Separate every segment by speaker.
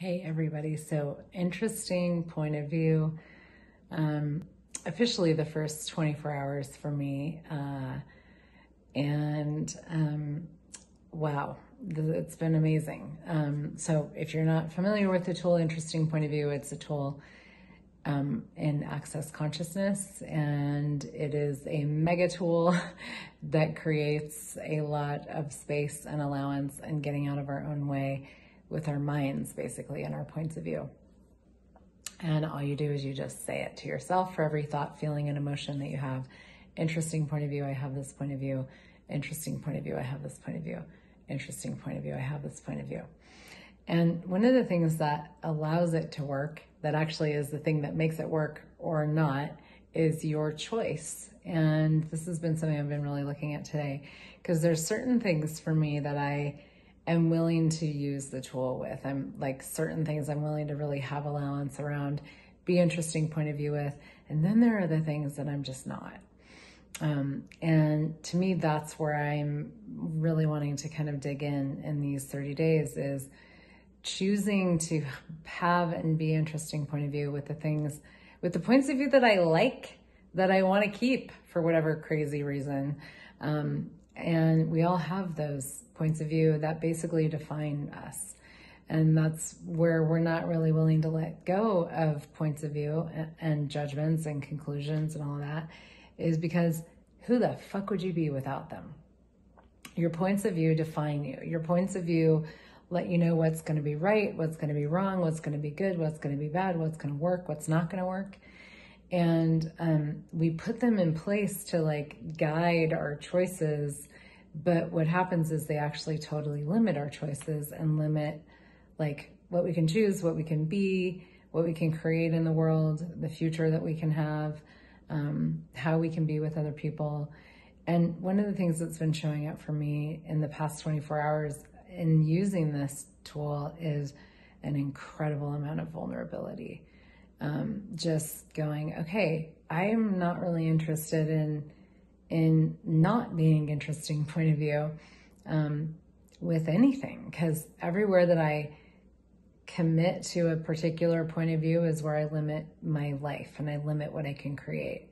Speaker 1: Hey everybody, so interesting point of view. Officially the first 24 hours for me, wow, it's been amazing. So if you're not familiar with the tool, interesting point of view, it's a tool in Access Consciousness, and it is a mega tool that creates a lot of space and allowance and getting out of our own way with our minds, basically, and our points of view. And all you do is you just say it to yourself for every thought, feeling, and emotion that you have. Interesting point of view, I have this point of view. Interesting point of view, I have this point of view. Interesting point of view, I have this point of view. And one of the things that allows it to work, that actually is the thing that makes it work or not, is your choice. And this has been something I've been really looking at today, because there's certain things for me that I am willing to use the tool with. I'm like, certain things I'm willing to really have allowance around, be interesting point of view with, and then there are the things that I'm just not. And to me, that's where I'm really wanting to kind of dig in these 30 days, is choosing to have and be interesting point of view with the things, with the points of view that I like, that I want to keep for whatever crazy reason. And we all have those points of view that basically define us. And that's where we're not really willing to let go of points of view and judgments and conclusions and all of that, is because who the fuck would you be without them? Your points of view define you. Your points of view let you know what's going to be right, what's going to be wrong, what's going to be good, what's going to be bad, what's going to work, what's not going to work. And we put them in place to like guide our choices. But what happens is they actually totally limit our choices and limit like what we can choose, what we can be, what we can create in the world, the future that we can have, how we can be with other people. And one of the things that's been showing up for me in the past 24 hours in using this tool is an incredible amount of vulnerability. Just going, okay, I'm not really interested in not being interesting point of view with anything, because everywhere that I commit to a particular point of view is where I limit my life and I limit what I can create.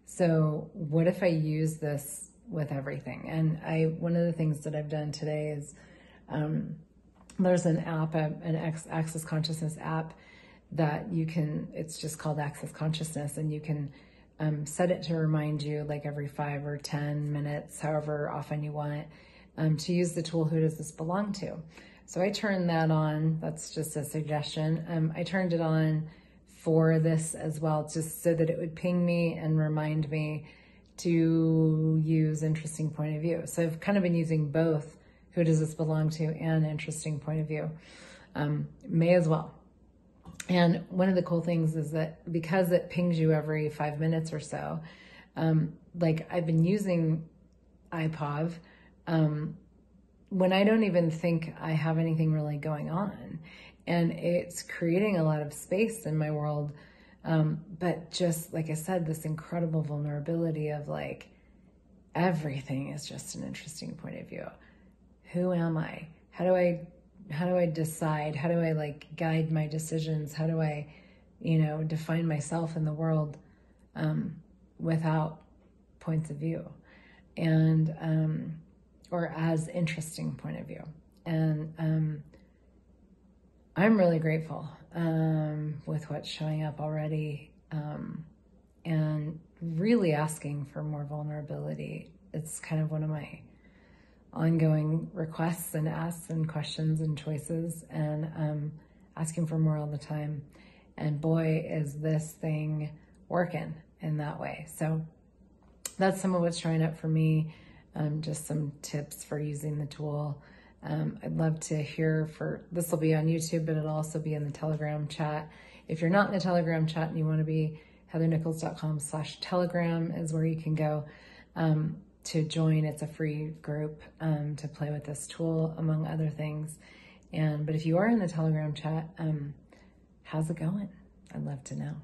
Speaker 1: So what if I use this with everything? And one of the things that I've done today is there's an app, an Access Consciousness app that you can, it's just called Access Consciousness, and you can set it to remind you like every 5 or 10 minutes, however often you want it, to use the tool, who does this belong to? So I turned that on. That's just a suggestion. I turned it on for this as well, just so that it would ping me and remind me to use interesting point of view. So I've kind of been using both who does this belong to and interesting point of view. May as well. And one of the cool things is that because it pings you every 5 minutes or so, like I've been using iPod when I don't even think I have anything really going on. And it's creating a lot of space in my world. But just like I said, this incredible vulnerability of like, everything is just an interesting point of view. Who am I? How do I decide? How do I like guide my decisions? How do I, define myself in the world without points of view and or as interesting point of view? And I'm really grateful with what's showing up already, and really asking for more vulnerability. It's kind of one of my ongoing requests and asks and questions and choices, and asking for more all the time. And boy, is this thing working in that way. So that's some of what's showing up for me. Just some tips for using the tool. I'd love to hear this will be on YouTube, but it'll also be in the Telegram chat. If you're not in the Telegram chat and you want to be, heathernichols.com/telegram is where you can go to join. It's a free group to play with this tool, among other things. But if you are in the Telegram chat, how's it going? I'd love to know.